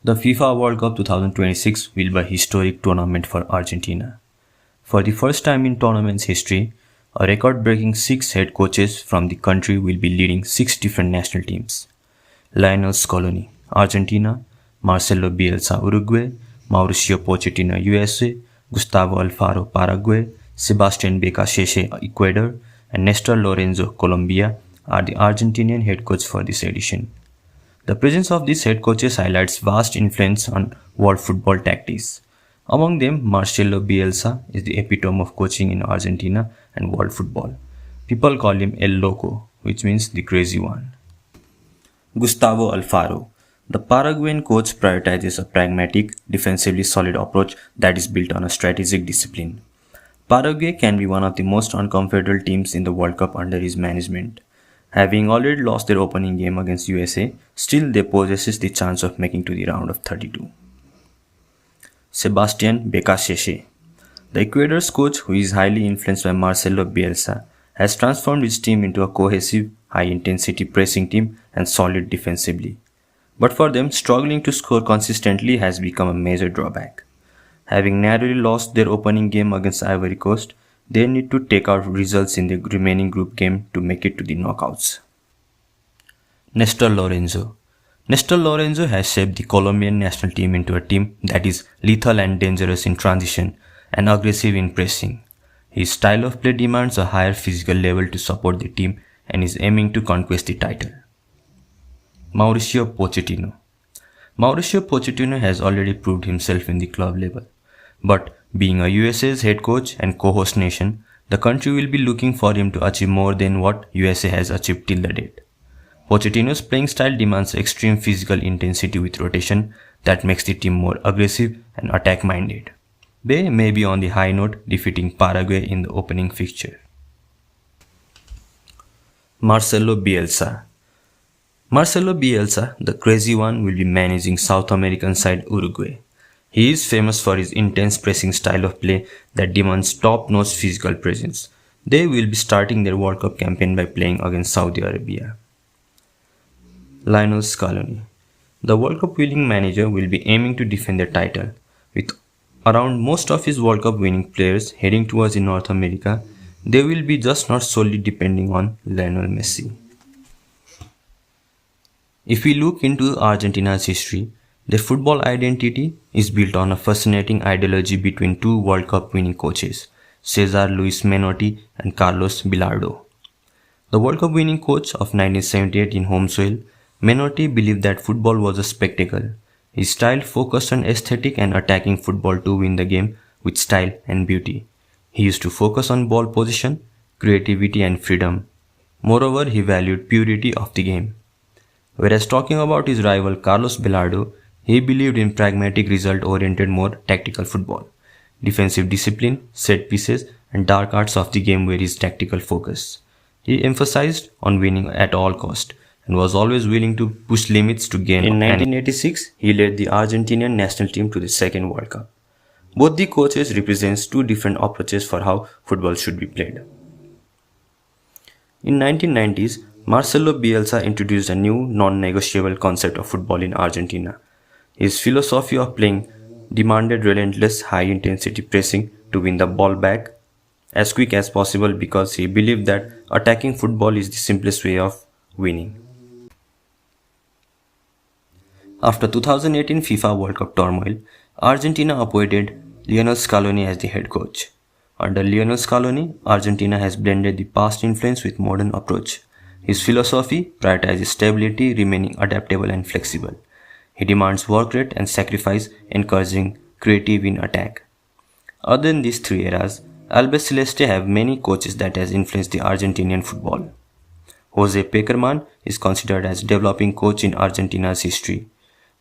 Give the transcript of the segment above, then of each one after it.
The FIFA World Cup 2026 will be a historic tournament for Argentina. For the first time in tournament's history, a record-breaking 6 head coaches from the country will be leading 6 different national teams. Lionel Scaloni, Argentina; Marcelo Bielsa, Uruguay; Mauricio Pochettino, USA; Gustavo Alfaro, Paraguay; Sebastian Becasese, Ecuador; and Nestor Lorenzo, Colombia, are the Argentinian head coach for this edition. The presence of these head coaches highlights vast influence on world football tactics. Among them, Marcelo Bielsa is the epitome of coaching in Argentina and world football. People call him El Loco, which means the crazy one. Gustavo Alfaro. The Paraguayan coach prioritizes a pragmatic, defensively solid approach that is built on a strategic discipline. Paraguay can be one of the most uncomfortable teams in the World Cup under his management. Having already lost their opening game against USA, still they possess the chance of making to the round of 32. Sebastian Becasese. The Ecuador's coach, who is highly influenced by Marcelo Bielsa, has transformed his team into a cohesive, high-intensity pressing team and solid defensively. But for them, struggling to score consistently has become a major drawback. Having narrowly lost their opening game against Ivory Coast, they need to take out results in the remaining group game to make it to the knockouts. Nestor Lorenzo. Nestor Lorenzo has shaped the Colombian national team into a team that is lethal and dangerous in transition and aggressive in pressing. His style of play demands a higher physical level to support the team and is aiming to conquest the title. Mauricio Pochettino. Mauricio Pochettino has already proved himself in the club level, but being a USA's head coach and co-host nation, the country will be looking for him to achieve more than what USA has achieved till the date. Pochettino's playing style demands extreme physical intensity with rotation that makes the team more aggressive and attack-minded. They may be on the high note, defeating Paraguay in the opening fixture. Marcelo Bielsa. Marcelo Bielsa, the crazy one, will be managing South American side Uruguay. He is famous for his intense pressing style of play that demands top-notch physical presence. They will be starting their World Cup campaign by playing against Saudi Arabia. Lionel Scaloni. The World Cup winning manager will be aiming to defend the title. With around most of his World Cup winning players heading towards North America, they will be just not solely depending on Lionel Messi. If we look into Argentina's history, their football identity is built on a fascinating ideology between two World Cup winning coaches, Cesar Luis Menotti and Carlos Bilardo. The World Cup winning coach of 1978 in home soil, Menotti believed that football was a spectacle. His style focused on aesthetic and attacking football to win the game with style and beauty. He used to focus on ball position, creativity and freedom. Moreover, he valued purity of the game. Whereas talking about his rival Carlos Bilardo, he believed in pragmatic result-oriented more tactical football. Defensive discipline, set pieces and dark arts of the game were his tactical focus. He emphasized on winning at all cost and was always willing to push limits to gain. In 1986, he led the Argentinian national team to the second World Cup. Both the coaches represents two different approaches for how football should be played. In 1990s, Marcelo Bielsa introduced a new non-negotiable concept of football in Argentina. His philosophy of playing demanded relentless high-intensity pressing to win the ball back as quick as possible because he believed that attacking football is the simplest way of winning. After 2018 FIFA World Cup turmoil, Argentina appointed Lionel Scaloni as the head coach. Under Lionel Scaloni, Argentina has blended the past influence with modern approach. His philosophy prioritizes stability, remaining adaptable and flexible. He demands work rate and sacrifice, encouraging creative in attack. Other than these three eras, Albiceleste have many coaches that has influenced the Argentinian football. Jose Pekerman is considered as developing coach in Argentina's history.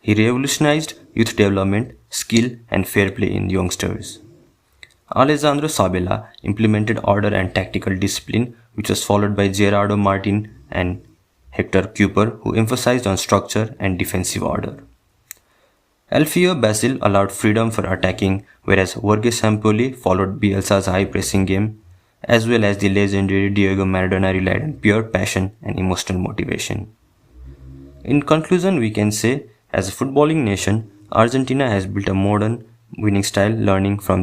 He revolutionized youth development, skill and fair play in youngsters. Alessandro Sabella implemented order and tactical discipline, which was followed by Gerardo Martin and Hector Cooper, who emphasized on structure and defensive order. Alfio Basile allowed freedom for attacking, whereas Jorge Sampaoli followed Bielsa's high-pressing game, as well as the legendary Diego Maradona relied on pure passion and emotional motivation. In conclusion, we can say, as a footballing nation, Argentina has built a modern winning style, learning from